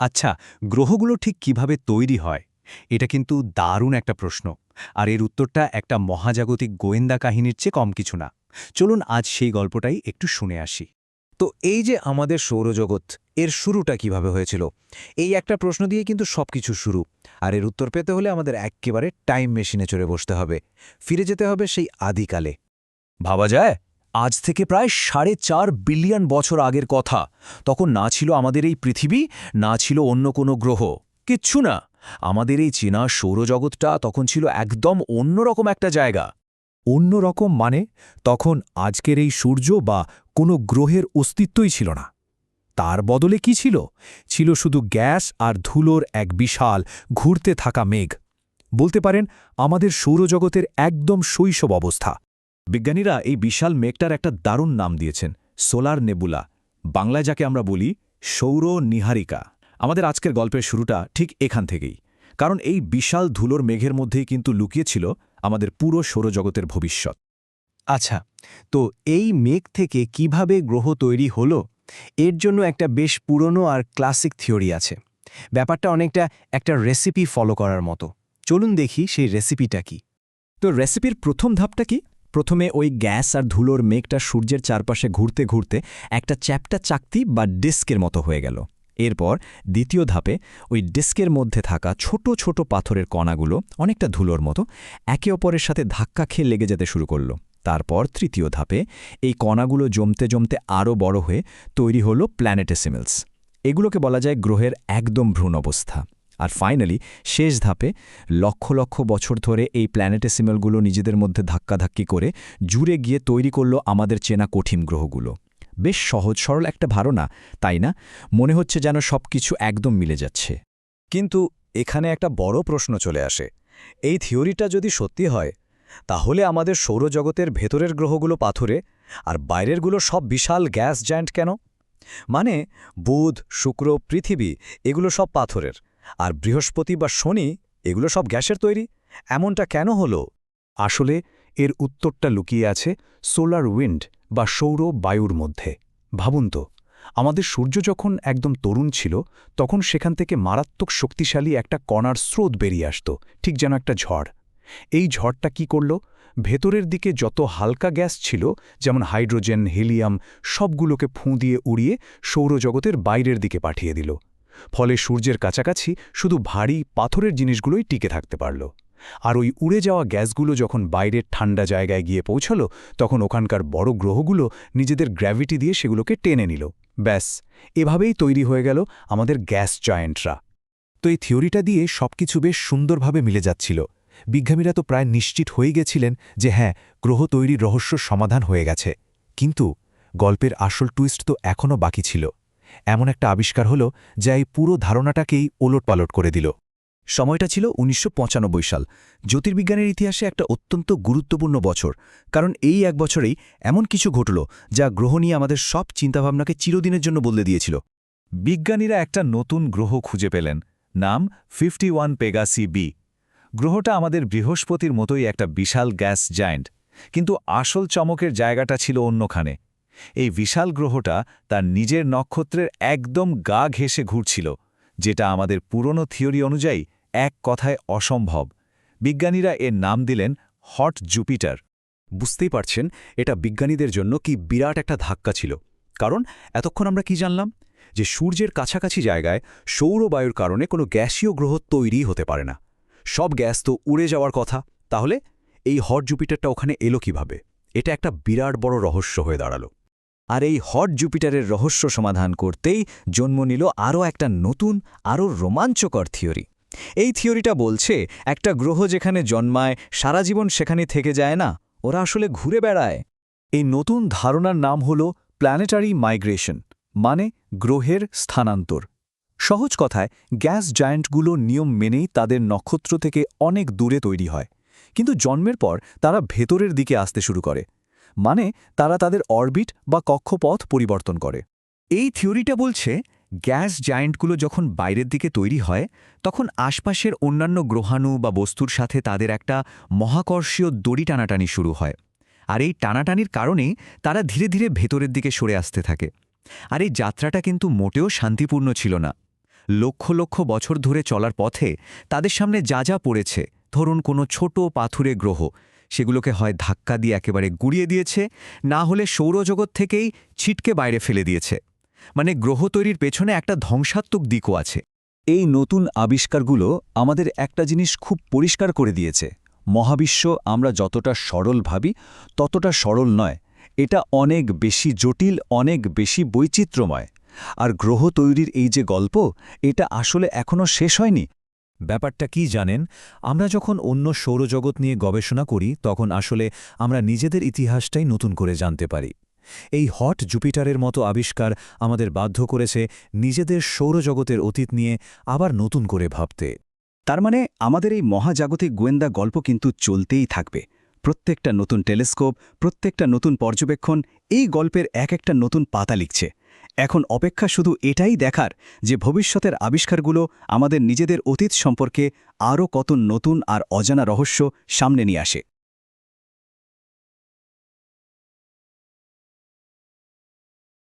আচ্ছা, গ্রহগুলো ঠিক কিভাবে তৈরি হয়? এটা কিন্তু দারুণ একটা প্রশ্ন। আর এর উত্তরটা একটা মহাজাগতিক গোয়েন্দা কাহিনীর চেয়ে কম কিছু না। চলুন আজ সেই গল্পটাই একটু শুনে আসি। তো এই যে আমাদের সৌরজগৎ, এর শুরুটা কিভাবে হয়েছিল? এই একটা প্রশ্ন দিয়ে কিন্তু সবকিছু শুরু। আর এর উত্তর পেতে হলে আমাদের এক্কেবারে টাইম মেশিনে চড়ে বসতে হবে। ফিরে যেতে হবে সেই আদিকালে। ভাবা যায় আজ থেকে প্রায় 4.5 বিলিয়ন বছর আগের কথা। তখন না ছিল আমাদের এই পৃথিবী, না ছিল অন্য কোনো গ্রহ, কিচ্ছু না। আমাদের এই চেনা সৌরজগৎটা তখন ছিল একদম অন্যরকম একটা জায়গা। অন্যরকম মানে তখন আজকের এই সূর্য বা কোনো গ্রহের অস্তিত্বই ছিল না। তার বদলে কি ছিল? ছিল শুধু গ্যাস আর ধুলোর এক বিশাল ঘুরতে থাকা মেঘ। বলতে পারেন আমাদের সৌরজগতের একদম শৈশব অবস্থা। বিজ্ঞানীরা এই বিশাল মেঘটার একটা দারুণ নাম দিয়েছেন, সোলার নেবুলা। বাংলায় যাকে আমরা বলি সৌর নীহারিকা। আমাদের আজকের গল্পের শুরুটা ঠিক এখান থেকেই, কারণ এই বিশাল ধুলোর মেঘের মধ্যেই কিন্তু লুকিয়েছিল আমাদের পুরো সৌরজগতের ভবিষ্যৎ। আচ্ছা, তো এই মেঘ থেকে কিভাবে গ্রহ তৈরি হলো? এর জন্য একটা বেশ পুরনো আর ক্লাসিক থিওরি আছে। ব্যাপারটা অনেকটা একটা রেসিপি ফলো করার মতো। চলুন দেখি সেই রেসিপিটা কি। তো রেসিপির প্রথম ধাপটা কি? প্রথমে ওই গ্যাস আর ধুলোর মেঘটা সূর্যের চারপাশে ঘুরতে ঘুরতে একটা চ্যাপ্টা চাকতি বা ডিস্কের মতো হয়ে গেল। এরপর দ্বিতীয় ধাপে ওই ডিস্কের মধ্যে থাকা ছোট ছোট পাথরের কণাগুলো অনেকটা ধুলোর মতো একে অপরের সাথে ধাক্কা খেয়ে লেগে যেতে শুরু করল। তারপর তৃতীয় ধাপে এই কণাগুলো জমতে জমতে আরও বড় হয়ে তৈরি হলো প্ল্যানেটেসিমেলস। এগুলোকে বলা যায় গ্রহের একদম ভ্রূণ অবস্থা। আর ফাইনালি শেষ ধাপে লক্ষ লক্ষ বছর ধরে এই প্ল্যানেটেসিমেলগুলো নিজেদের মধ্যে ধাক্কাধাক্কি করে জুড়ে গিয়ে তৈরি করল আমাদের চেনা কঠিন গ্রহগুলো। বেশ সহজ সরল একটা ধারণা, তাই না? মনে হচ্ছে যেন সবকিছু একদম মিলে যাচ্ছে। কিন্তু এখানে একটা বড় প্রশ্ন চলে আসে। এই থিওরিটা যদি সত্যি হয়, তাহলে আমাদের সৌরজগতের ভেতরের গ্রহগুলো পাথরে আর বাইরেরগুলো সব বিশাল গ্যাস জায়ান্ট কেন? মানে বুধ, শুক্র, পৃথিবী এগুলো সব পাথরের, আর বৃহস্পতি বা শনি এগুলো সব গ্যাসের তৈরি। এমনটা কেন হলো? আসলে এর উত্তরটা লুকিয়ে আছে সোলার উইন্ড বা সৌর বায়ুর মধ্যে। ভাবুন তো, আমাদের সূর্য যখন একদম তরুণ ছিল তখন সেখান থেকে মারাত্মক শক্তিশালী একটা কণার স্রোত বেরিয়ে আসত, ঠিক যেন একটা ঝড়। এই ঝড়টা কি করল? ভেতরের দিকে যত হালকা গ্যাস ছিল, যেমন হাইড্রোজেন, হিলিয়াম, সবগুলোকে ফুঁ দিয়ে উড়িয়ে সৌরজগতের বাইরের দিকে পাঠিয়ে দিল। ফলে সূর্যের কাছাকাছি শুধু ভারী পাথরের জিনিসগুলোই টিকে থাকতে পারল। আর ওই উড়ে যাওয়া গ্যাসগুলো যখন বাইরের ঠান্ডা জায়গায় গিয়ে পৌঁছল, তখন ওখানকার বড় গ্রহগুলো নিজেদের গ্র্যাভিটি দিয়ে সেগুলোকে টেনে নিল। ব্যাস, এভাবেই তৈরি হয়ে গেল আমাদের গ্যাস জায়েন্টরা। তো এই থিওরিটা দিয়ে সবকিছু বেশ সুন্দরভাবে মিলে যাচ্ছিল। বিজ্ঞানীরা তো প্রায় নিশ্চিত হয়ে গেছিলেন যে হ্যাঁ, গ্রহ তৈরির রহস্য সমাধান হয়ে গেছে। কিন্তু গল্পের আসল টুইস্ট তো এখনও বাকি ছিল। এমন একটা আবিষ্কার হলো যা এই পুরো ধারণাটাকেই ওলটপালট করে দিল। সময়টা ছিল ১৯৯৫ সাল, জ্যোতির্বিজ্ঞানের ইতিহাসে একটা অত্যন্ত গুরুত্বপূর্ণ বছর। কারণ এই এক বছরেই এমন কিছু ঘটল যা গ্রহ নিয়ে আমাদের সব চিন্তাভাবনাকে চিরদিনের জন্য বদলে দিয়েছিল। বিজ্ঞানীরা একটা নতুন গ্রহ খুঁজে পেলেন, নাম 51 পেগাসি বি। গ্রহটা আমাদের বৃহস্পতির মতোই একটা বিশাল গ্যাস জায়ান্ট, কিন্তু আসল চমকের জায়গাটা ছিল অন্যখানে। এই বিশাল গ্রহটা তার নিজের নক্ষত্রের একদম গা ঘেঁষে ঘুরছিল, যেটা আমাদের পুরনো থিওরি অনুযায়ী এক কথায় অসম্ভব। বিজ্ঞানীরা এর নাম দিলেন হট জুপিটার। বুঝতেই পারছেন, এটা বিজ্ঞানীদের জন্য কি বিরাট একটা ধাক্কা ছিল। কারণ এতক্ষণ আমরা কি জানলাম? যে সূর্যের কাছাকাছি জায়গায় সৌরবায়ুর কারণে কোনো গ্যাসীয় গ্রহ তৈরি হতে পারে না। সব গ্যাস তো উড়ে যাওয়ার কথা। তাহলে এই হট জুপিটারটা ওখানে এলো কিভাবে? এটা একটা বিরাট বড় রহস্য হয়ে দাঁড়ালো। আর এই হট জুপিটারের রহস্য সমাধান করতেই জন্ম নিল আরও একটা নতুন, আরও রোমাঞ্চকর থিওরি। এই থিওরিটা বলছে একটা গ্রহ যেখানে জন্মায় সারা জীবন সেখানে থেকে যায় না, ওরা আসলে ঘুরে বেড়ায়। এই নতুন ধারণার নাম হল প্ল্যানেটারি মাইগ্রেশন, মানে গ্রহের স্থানান্তর। সহজ কথায়, গ্যাস জায়ান্টগুলো নিয়ম মেনেই তাদের নক্ষত্র থেকে অনেক দূরে তৈরি হয়, কিন্তু জন্মের পর তারা ভেতরের দিকে আসতে শুরু করে। মানে তারা তাদের অরবিট বা কক্ষপথ পরিবর্তন করে। এই থিওরিটা বলছে গ্যাস জায়ান্টগুলো যখন বাইরের দিকে তৈরি হয়, তখন আশপাশের অন্যান্য গ্রহাণু বা বস্তুর সাথে তাদের একটা মহাকর্ষীয় দড়ি টানাটানি শুরু হয়। আর এই টানাটানির কারণেই তারা ধীরে ধীরে ভেতরের দিকে সরে আসতে থাকে। আর এই যাত্রাটা কিন্তু মোটেও শান্তিপূর্ণ ছিল না। লক্ষ লক্ষ বছর ধরে চলার পথে তাদের সামনে যা যা পড়েছে, ধরুন কোনো ছোট পাথুরে গ্রহ, সেগুলোকে হয় ধাক্কা দিয়ে একেবারে গুড়িয়ে দিয়েছে, না হলে সৌরজগৎ থেকেই ছিটকে বাইরে ফেলে দিয়েছে। মানে গ্রহ তৈরির পেছনে একটা ধ্বংসাত্মক দিকও আছে। এই নতুন আবিষ্কারগুলো আমাদের একটা জিনিস খুব পরিষ্কার করে দিয়েছে। মহাবিশ্ব আমরা যতটা সরল ভাবি ততটা সরল নয়। এটা অনেক বেশি জটিল, অনেক বেশি বৈচিত্র্যময়। আর গ্রহ তৈরির এই যে গল্প, এটা আসলে এখনও শেষ হয়নি। ব্যাপারটা কি জানেন, আমরা যখন অন্য সৌরজগৎ নিয়ে গবেষণা করি তখন আসলে আমরা নিজেদের ইতিহাসটাই নতুন করে জানতে পারি। এই হট জুপিটারের মতো আবিষ্কার আমাদের বাধ্য করেছে নিজেদের সৌরজগতের অতীত নিয়ে আবার নতুন করে ভাবতে। তার মানে আমাদের এই মহাজাগতিক গোয়েন্দা গল্প কিন্তু চলতেই থাকবে। প্রত্যেকটা নতুন টেলিস্কোপ, প্রত্যেকটা নতুন পর্যবেক্ষণ এই গল্পের এক একটা নতুন পাতা লিখছে। এখন অপেক্ষা শুধু এটাই দেখার যে ভবিষ্যতের আবিষ্কারগুলো আমাদের নিজেদের অতীত সম্পর্কে আরও কত নতুন আর অজানা রহস্য সামনে নিয়ে আসে।